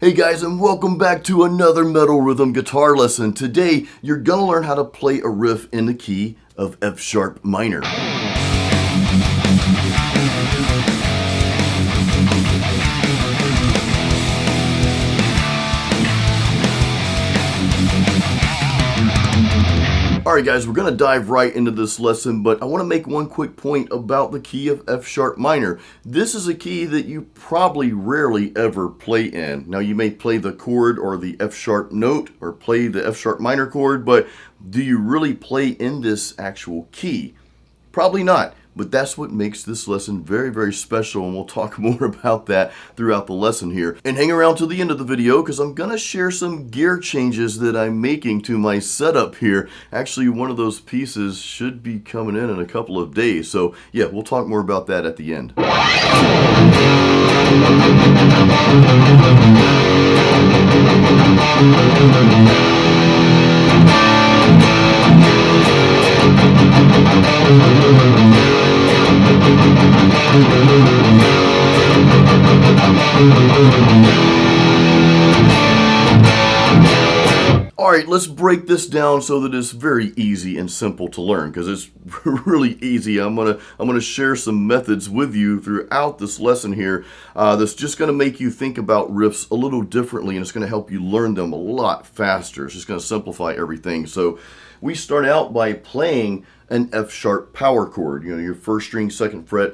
Hey guys, and welcome back to another metal rhythm guitar lesson. Today, you're gonna learn how to play a riff in the key of F sharp minor. Alright guys, we're going to dive right into this lesson, but I want to make one quick point about the key of F sharp minor. This is a key that you probably rarely ever play in. Now you may play the chord or the F sharp note or play the F sharp minor chord, but do you really play in this actual key? Probably not. But that's what makes this lesson very, very special, and we'll talk more about that throughout the lesson here. And hang around till the end of the video because I'm going to share some gear changes that I'm making to my setup here. Actually, one of those pieces should be coming in a couple of days. So yeah, we'll talk more about that at the end. Alright, let's break this down so that it's very easy and simple to learn, because it's really easy. I'm gonna share some methods with you throughout this lesson here that's just gonna make you think about riffs a little differently, and it's gonna help you learn them a lot faster. It's just gonna simplify everything. So we start out by playing an F sharp power chord. You know, your first string, second fret,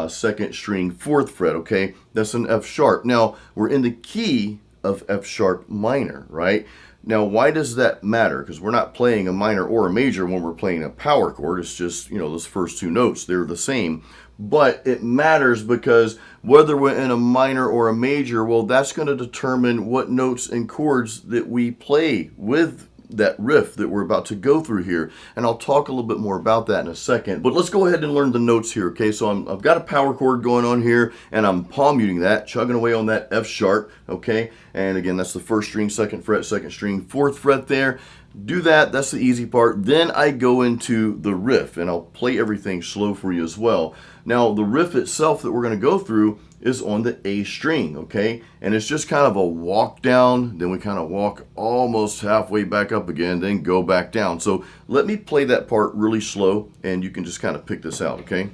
second string, fourth fret, okay? That's an F sharp. Now, we're in the key of F sharp minor, right? Now, why does that matter? Because we're not playing a minor or a major when we're playing a power chord. It's just, you know, those first two notes, they're the same. But it matters because whether we're in a minor or a major, well, that's going to determine what notes and chords that we play with that riff that we're about to go through here, and I'll talk a little bit more about that in a second. But let's go ahead and learn the notes here. Okay, so I've got a power chord going on here, and I'm palm muting that, chugging away on that F sharp. Okay, and again, that's the first string, second fret, second string, fourth fret there. Do that, that's the easy part. Then I go into the riff, and I'll play everything slow for you as well. Now, the riff itself that we're going to go through is on the A string, okay? And it's just kind of a walk down, then we kind of walk almost halfway back up again, then go back down. So let me play that part really slow, and you can just kind of pick this out, okay?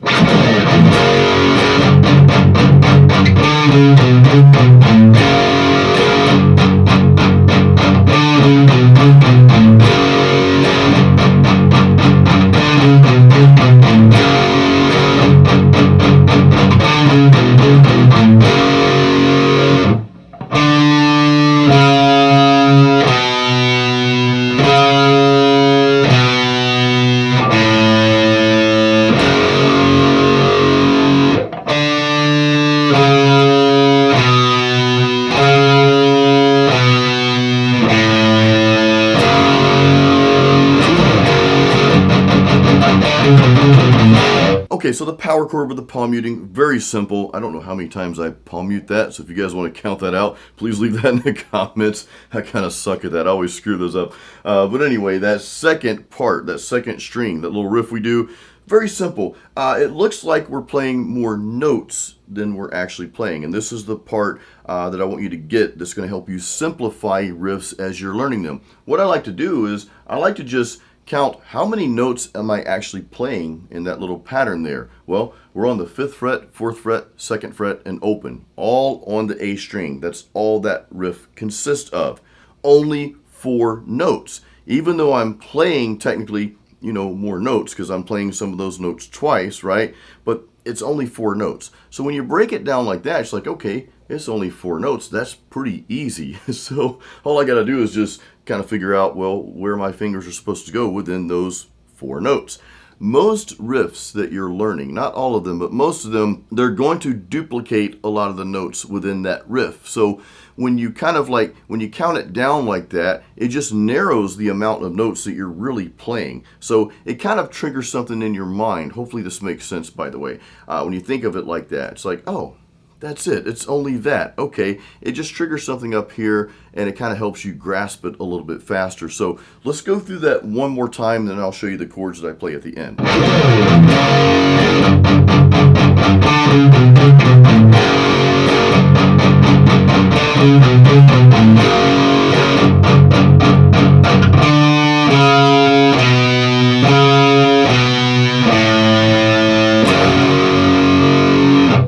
Okay, so the power chord with the palm muting, very simple. I don't know how many times I palm mute that, so if you guys want to count that out, please leave that in the comments. I kind of suck at that. I always screw those up. But anyway, that second part, that second string, that little riff we do, very simple. It looks like we're playing more notes than we're actually playing, and this is the part that I want you to get that's going to help you simplify riffs as you're learning them. What I like to do is I like to just count how many notes am I actually playing in that little pattern there. Well, we're on the 5th fret, 4th fret, 2nd fret, and open, all on the A string. That's all that riff consists of. Only 4 notes. Even though I'm playing technically, you know, more notes because I'm playing some of those notes twice, right? But it's only 4 notes. So when you break it down like that, it's like, okay, it's only 4 notes. That's pretty easy. So all I got to do is just kind of figure out, well, where my fingers are supposed to go within those 4 notes. Most riffs that you're learning, not all of them, but most of them, they're going to duplicate a lot of the notes within that riff. So when you kind of like, when you count it down like that, it just narrows the amount of notes that you're really playing. So it kind of triggers something in your mind. Hopefully this makes sense, by the way. When you think of it like that, it's like, oh, that's it. It's only that. Okay. It just triggers something up here, and it kind of helps you grasp it a little bit faster. So let's go through that one more time, and then I'll show you the chords that I play at the end.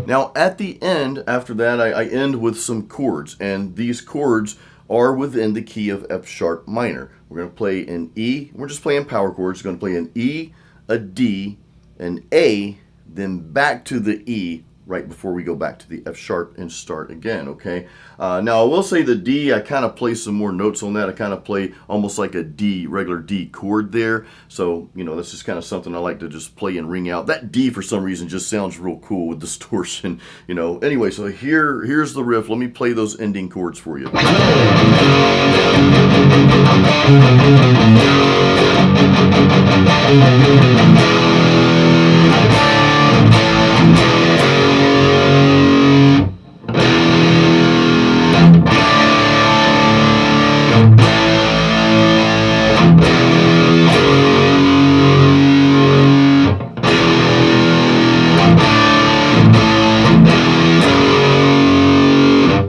Now at the end, after that, I end with some chords, and these chords are within the key of F sharp minor. We're going to play an E. We're just playing power chords. We're going to play an E, a D, an A, then back to the E right before we go back to the F sharp and start again, okay? Now I will say the D, I kind of play some more notes on that. I kind of play almost like a D, regular D chord there. So, you know, that's just kind of something I like to just play and ring out. That D for some reason just sounds real cool with distortion, you know. Anyway, so here's the riff. Let me play those ending chords for you.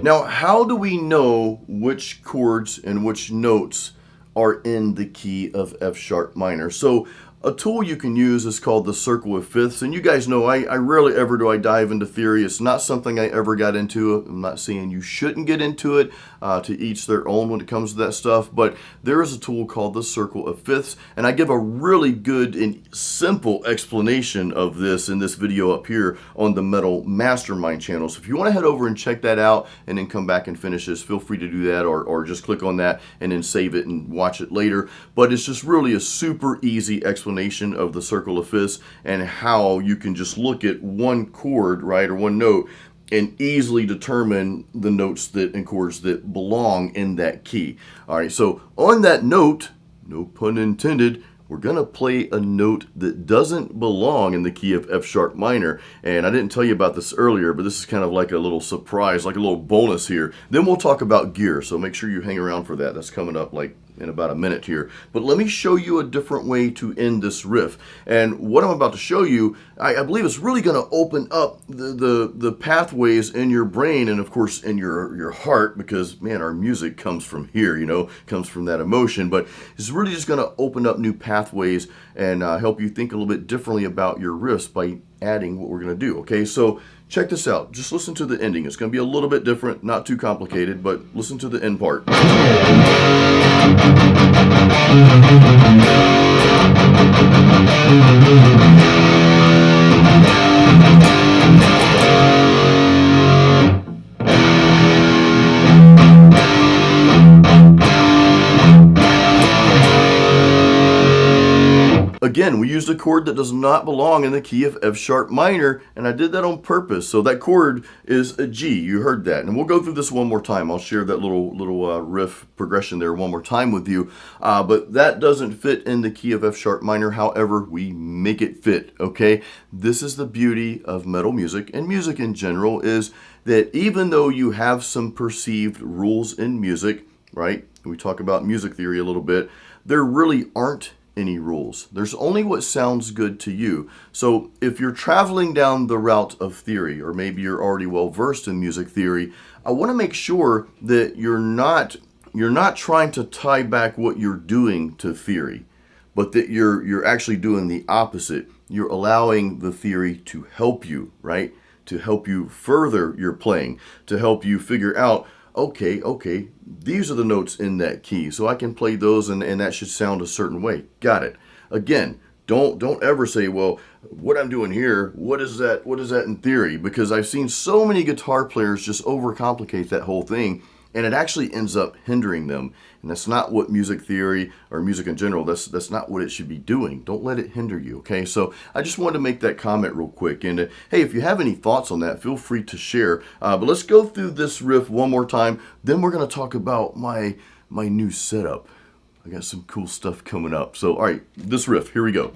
Now, how do we know which chords and which notes are in the key of F sharp minor? So a tool you can use is called the circle of fifths, and you guys know I rarely ever do I dive into theory. It's not something I ever got into. I'm not saying you shouldn't get into it, to each their own when it comes to that stuff, but there is a tool called the circle of fifths, and I give a really good and simple explanation of this in this video up here on the Metal Mastermind channel. So if you want to head over and check that out and then come back and finish this, feel free to do that, or just click on that and then save it and watch it later. But it's just really a super easy explanation of the circle of fifths and how you can just look at one chord, right, or one note, and easily determine the notes that and chords that belong in that key. All right, so on that note, no pun intended, we're gonna play a note that doesn't belong in the key of F sharp minor. And I didn't tell you about this earlier, but this is kind of like a little surprise, like a little bonus here. Then we'll talk about gear, so make sure you hang around for that. That's coming up like in about a minute here. But let me show you a different way to end this riff. And what I'm about to show you, I believe it's really going to open up the pathways in your brain and of course in your heart, because man, our music comes from here, you know, comes from that emotion. But it's really just going to open up new pathways and help you think a little bit differently about your riffs by adding what we're going to do. Okay, so check this out. Just listen to the ending. It's going to be a little bit different, not too complicated, but listen to the end part. Again, we used a chord that does not belong in the key of F sharp minor, and I did that on purpose. So that chord is a G. You heard that. And we'll go through this one more time. I'll share that little riff progression there one more time with you. But that doesn't fit in the key of F sharp minor. However, we make it fit, okay? This is the beauty of metal music and music in general, is that even though you have some perceived rules in music, right? We talk about music theory a little bit. There really aren't any rules. There's only what sounds good to you. So if you're traveling down the route of theory, or maybe you're already well versed in music theory, I want to make sure that you're not trying to tie back what you're doing to theory, but that you're actually doing the opposite. You're allowing the theory to help you, right? To help you further your playing, to help you figure out, okay, these are the notes in that key, so I can play those and that should sound a certain way. Got it. Again, don't ever say, well, what I'm doing here, what is that in theory? Because I've seen so many guitar players just overcomplicate that whole thing, and it actually ends up hindering them. And that's not what music theory or music in general, that's not what it should be doing. Don't let it hinder you, okay? So I just wanted to make that comment real quick. And hey, if you have any thoughts on that, feel free to share. But let's go through this riff one more time. Then we're going to talk about my new setup. I got some cool stuff coming up. So, all right, this riff, here we go.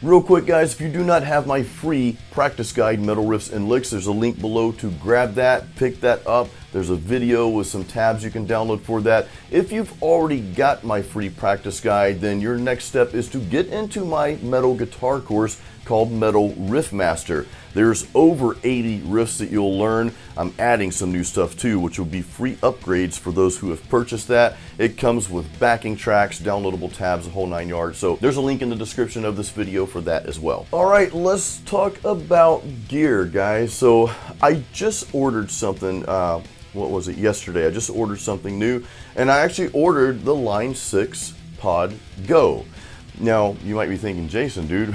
Real Real quick, guys, if you do not have my free practice guide, Metal Riffs and Licks, there's a link below to grab that, pick that up. There's a video with some tabs you can download for that. If you've already got my free practice guide, then your next step is to get into my metal guitar course called Metal Riff Master. There's over 80 riffs that you'll learn. I'm adding some new stuff too, which will be free upgrades for those who have purchased that. It comes with backing tracks, downloadable tabs, the whole 9 yards. So there's a link in the description of this video for that as well. All right, let's talk about gear, guys. So I just ordered something, what was it, yesterday? I just ordered something new, and I actually ordered the Line 6 Podgo. Now, you might be thinking, Jason, dude,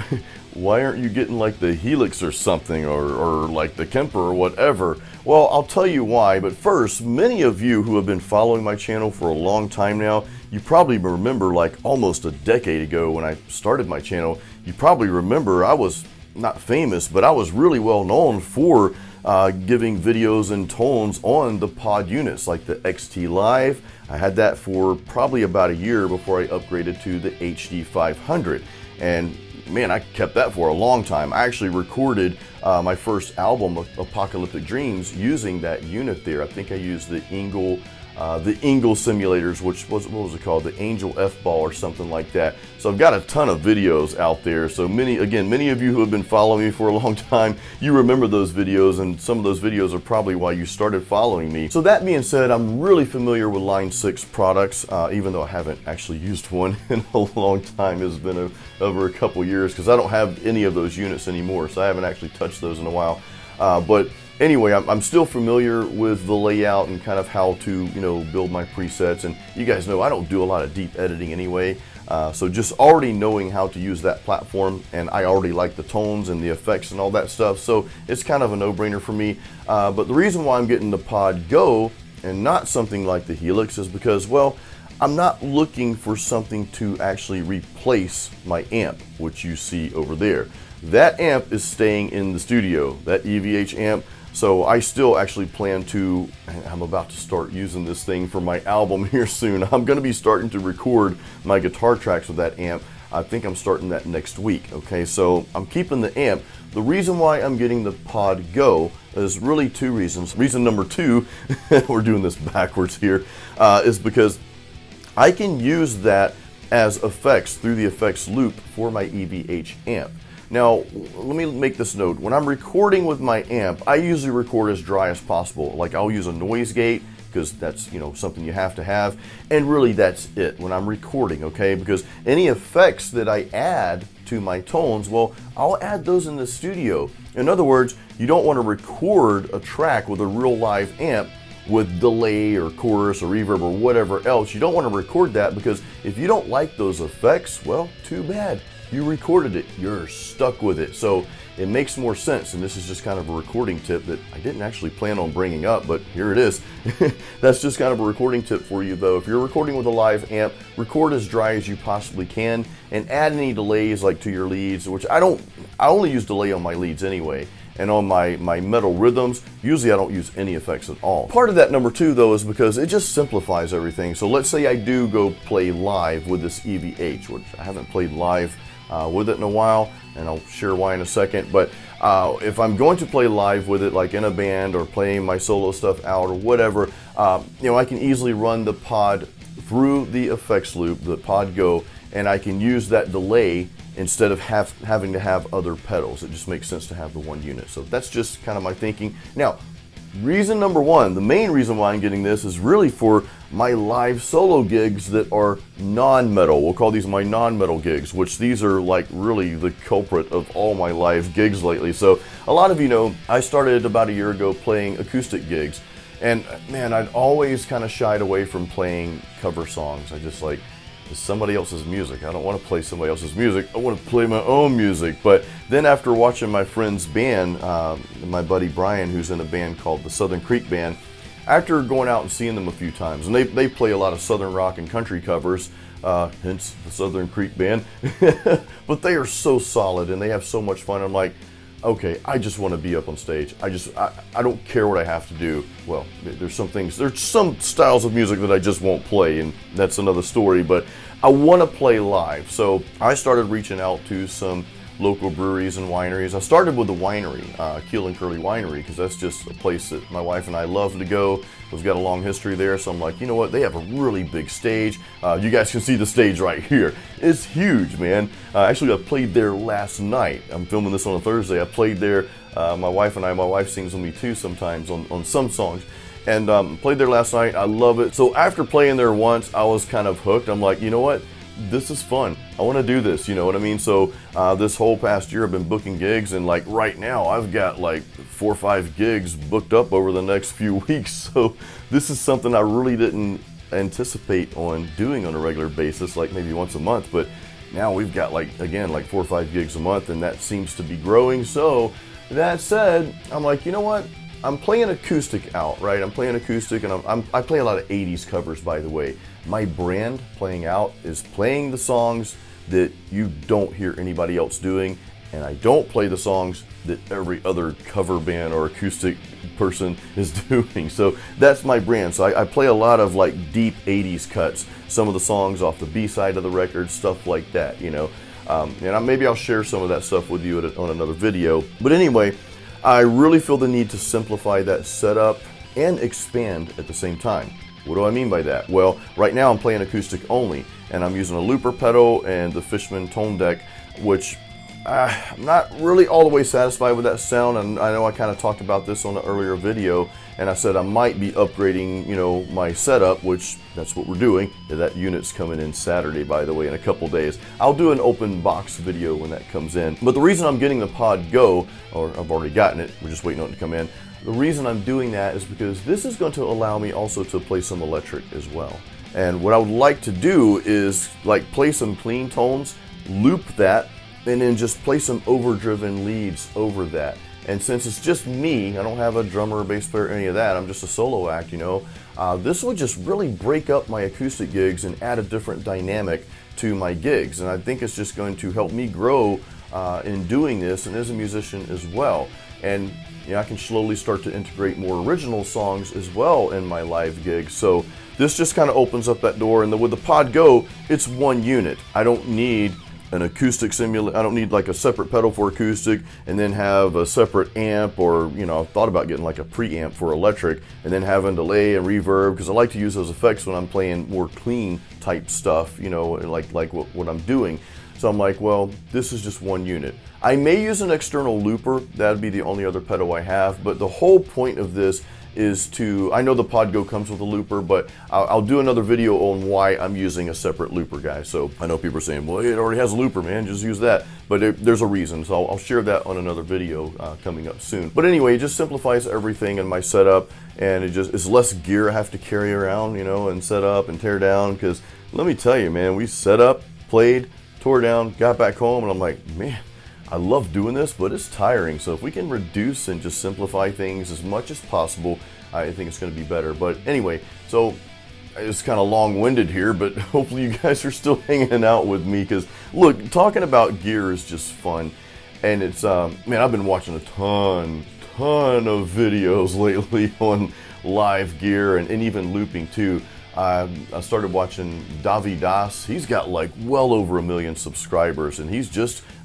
why aren't you getting like the Helix or something, or like the Kemper or whatever? Well, I'll tell you why, but first, many of you who have been following my channel for a long time now, you probably remember like almost a decade ago when I started my channel, you probably remember I was not famous, but I was really well known for giving videos and tones on the pod units like the XT Live. I had that for probably about a year before I upgraded to the HD 500, and man, I kept that for a long time. I actually recorded my first album, Apocalyptic Dreams, using that unit there. I think I used the Engel simulators, which was, what was it called? The Angel F-Ball or something like that. So I've got a ton of videos out there. So many of you who have been following me for a long time, you remember those videos, and some of those videos are probably why you started following me. So that being said, I'm really familiar with Line 6 products, even though I haven't actually used one in a long time. It's been over a couple years because I don't have any of those units anymore, so I haven't actually touched those in a while. But anyway, I'm still familiar with the layout and kind of how to, build my presets. And you guys know I don't do a lot of deep editing anyway. So just already knowing how to use that platform, and I already like the tones and the effects and all that stuff. So it's kind of a no-brainer for me. But the reason why I'm getting the Podgo and not something like the Helix is because, well, I'm not looking for something to actually replace my amp, which you see over there. That amp is staying in the studio, that EVH amp. So I still actually plan to, I'm about to start using this thing for my album here soon. I'm going to be starting to record my guitar tracks with that amp. I think I'm starting that next week, okay? So I'm keeping the amp. The reason why I'm getting the Podgo is really two reasons. Reason number two, we're doing this backwards here, is because I can use that as effects through the effects loop for my EVH amp. Now, let me make this note. When I'm recording with my amp, I usually record as dry as possible. Like, I'll use a noise gate because that's, something you have to have. And really, that's it when I'm recording, okay? Because any effects that I add to my tones, well, I'll add those in the studio. In other words, you don't want to record a track with a real live amp with delay or chorus or reverb or whatever else. You don't want to record that, because if you don't like those effects, well, too bad. You recorded it, you're stuck with it. So it makes more sense, and this is just kind of a recording tip that I didn't actually plan on bringing up, but here it is. That's just kind of a recording tip for you, though. If you're recording with a live amp, record as dry as you possibly can, and add any delays like to your leads, which I only use delay on my leads anyway. And on my metal rhythms, usually I don't use any effects at all. Part of that number two, though, is because it just simplifies everything. So let's say I do go play live with this EVH, which I haven't played live with it in a while, and I'll share why in a second. But if I'm going to play live with it, like in a band or playing my solo stuff out or whatever, I can easily run the pod through the effects loop, the Podgo, and I can use that delay instead of having to have other pedals. It just makes sense to have the one unit. So that's just kind of my thinking. Now, reason number one, the main reason why I'm getting this is really for my live solo gigs that are non-metal. We'll call these my non-metal gigs, which these are like really the culprit of all my live gigs lately. So a lot of you know, I started about a year ago playing acoustic gigs. And man, I'd always kind of shied away from playing cover songs. I just like, it's somebody else's music. I don't want to play somebody else's music. I want to play my own music. But then after watching my friend's band, my buddy Brian, who's in a band called the Southern Creek Band, after going out and seeing them a few times, and they play a lot of Southern rock and country covers, hence the Southern Creek Band, but they are so solid and they have so much fun. I'm like, okay, I just want to be up on stage. I don't care what I have to do. Well, there's some styles of music that I just won't play, and that's another story, but I want to play live. So I started reaching out to some local breweries and wineries. I started with the winery, Keel and Curly Winery, because that's just a place that my wife and I love to go. We've got a long history there, so I'm like, you know what, they have a really big stage. You guys can see the stage right here. It's huge, man. Actually, I played there last night. I'm filming this on a Thursday. I played there, my wife sings with me too sometimes on some songs. And played there last night. I love it. So after playing there once, I was kind of hooked. I'm like, you know what? This is fun. I want to do this, you know what I mean? So this whole past year I've been booking gigs, and like right now I've got like 4 or 5 gigs booked up over the next few weeks. So this is something I really didn't anticipate on doing on a regular basis, like maybe once a month, but now we've got like 4 or 5 gigs a month, and that seems to be growing. So that said, I'm like, you know what? I'm playing acoustic out, right? I'm playing acoustic, and I play a lot of 80s covers, by the way. My brand playing out is playing the songs that you don't hear anybody else doing, and I don't play the songs that every other cover band or acoustic person is doing. So that's my brand. So I play a lot of like deep 80s cuts, some of the songs off the B side of the record, stuff like that, you know. And maybe I'll share some of that stuff with you on another video. But anyway, I really feel the need to simplify that setup and expand at the same time. What do I mean by that? Well, right now I'm playing acoustic only, and I'm using a looper pedal and the Fishman tone deck, which I'm not really all the way satisfied with that sound. And I know I kind of talked about this on an earlier video, and I said I might be upgrading, you know, my setup, which that's what we're doing. That unit's coming in Saturday, by the way, in a couple days. I'll do an open box video when that comes in. But the reason I'm getting the Podgo, or I've already gotten it, we're just waiting on it to come in. The reason I'm doing that is because this is going to allow me also to play some electric as well. And what I would like to do is like play some clean tones, loop that, and then just play some overdriven leads over that. And since it's just me, I don't have a drummer or bass player or any of that, I'm just a solo act, you know, this would just really break up my acoustic gigs and add a different dynamic to my gigs. And I think it's just going to help me grow in doing this, and as a musician as well. And you know, I can slowly start to integrate more original songs as well in my live gigs. So this just kind of opens up that door. And with the Podgo, it's one unit. I don't need an acoustic simulator. I don't need like a separate pedal for acoustic and then have a separate amp, or, you know, I've thought about getting like a preamp for electric and then having delay and reverb, because I like to use those effects when I'm playing more clean type stuff, you know, like what I'm doing. So I'm like, well, this is just one unit. I may use an external looper. That'd be the only other pedal I have. But the whole point of this is to, I know the Podgo comes with a looper, but I'll do another video on why I'm using a separate looper, guys. So I know people are saying, well, it already has a looper, man, just use that. But there's a reason, so I'll share that on another video coming up soon. But anyway, it just simplifies everything in my setup, and it's less gear I have to carry around, you know, and set up and tear down. Because let me tell you, man, we set up, played, tore down, got back home, and I'm like, man, I love doing this, but it's tiring. So if we can reduce and just simplify things as much as possible, I think it's going to be better. But anyway, so it's kind of long-winded here, but hopefully you guys are still hanging out with me, because look, talking about gear is just fun. And it's, man, I've been watching a ton of videos lately on live gear and even looping too. I started watching Davi Das. He's got like well over 1 million subscribers, and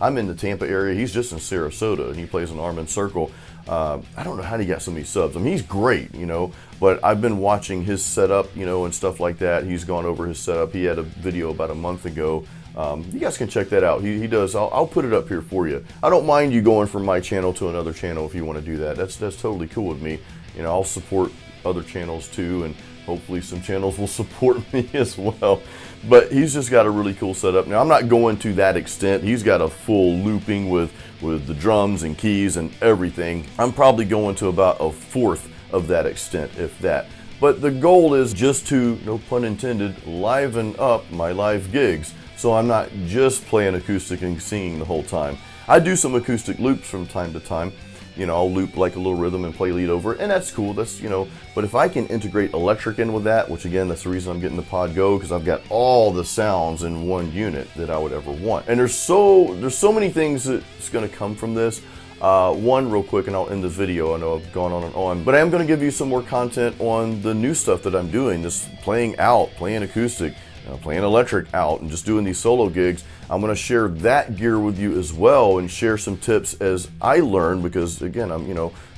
I'm in the Tampa area, he's just in Sarasota, and he plays an Arm and Circle. I don't know how he got so many subs. I mean, he's great, you know, but I've been watching his setup, you know, and stuff like that. He's gone over his setup. He had a video about a month ago. You guys can check that out. He does. I'll put it up here for you. I don't mind you going from my channel to another channel if you want to do that. That's totally cool with me. You know, I'll support other channels too, and hopefully some channels will support me as well. But he's just got a really cool setup. Now, I'm not going to that extent. He's got a full looping with the drums and keys and everything. I'm probably going to about 1/4 of that extent, if that. But the goal is just to, no pun intended, liven up my live gigs. So I'm not just playing acoustic and singing the whole time. I do some acoustic loops from time to time. You know, I'll loop like a little rhythm and play lead over it, and that's cool. That's, you know, but if I can integrate electric in with that, which again, that's the reason I'm getting the Podgo, because I've got all the sounds in one unit that I would ever want. And there's so many things that's going to come from this. One, real quick, and I'll end the video. I know I've gone on and on, but I am going to give you some more content on the new stuff that I'm doing, this playing acoustic. playing electric out and just doing these solo gigs, I'm going to share that gear with you as well and share some tips as I learn, because again, I'm,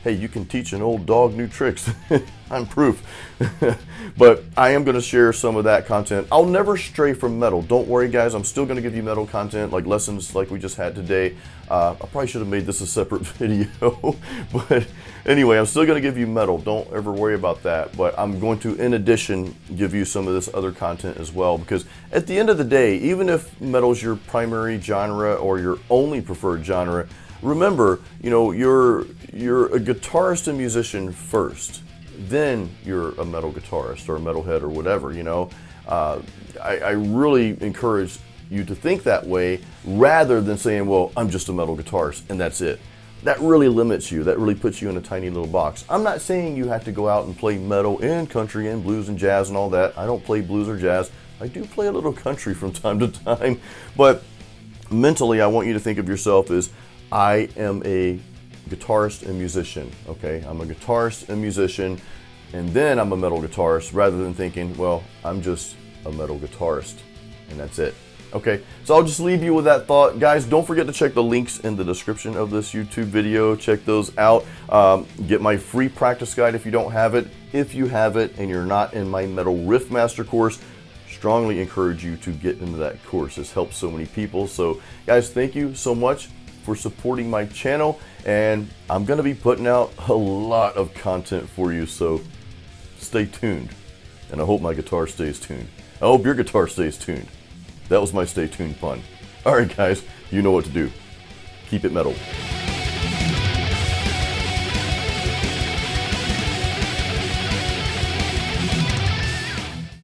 hey, you can teach an old dog new tricks. I'm proof. But I am going to share some of that content. I'll never stray from metal. Don't worry, guys. I'm still going to give you metal content, like lessons like we just had today. I probably should have made this a separate video. But anyway, I'm still going to give you metal. Don't ever worry about that. But I'm going to, in addition, give you some of this other content as well. Because at the end of the day, even if metal's your primary genre or your only preferred genre, remember, you're a guitarist and musician first. Then you're a metal guitarist or a metalhead or whatever, I really encourage you to think that way rather than saying, well, I'm just a metal guitarist and that's it. That really limits you. That really puts you in a tiny little box. I'm not saying you have to go out and play metal and country and blues and jazz and all that. I don't play blues or jazz. I do play a little country from time to time, but mentally I want you to think of yourself as I am a guitarist and musician, okay? I'm a guitarist and musician, and then I'm a metal guitarist, rather than thinking, well, I'm just a metal guitarist, and that's it. Okay, so I'll just leave you with that thought. Guys, don't forget to check the links in the description of this YouTube video. Check those out. Get my free practice guide if you don't have it. If you have it and you're not in my Metal Riff Master course, strongly encourage you to get into that course. This helps so many people. So guys, thank you so much for supporting my channel, and I'm going to be putting out a lot of content for you, so stay tuned. And I hope my guitar stays tuned. I hope your guitar stays tuned. That was my stay tuned pun. All right, guys, you know what to do. Keep it metal.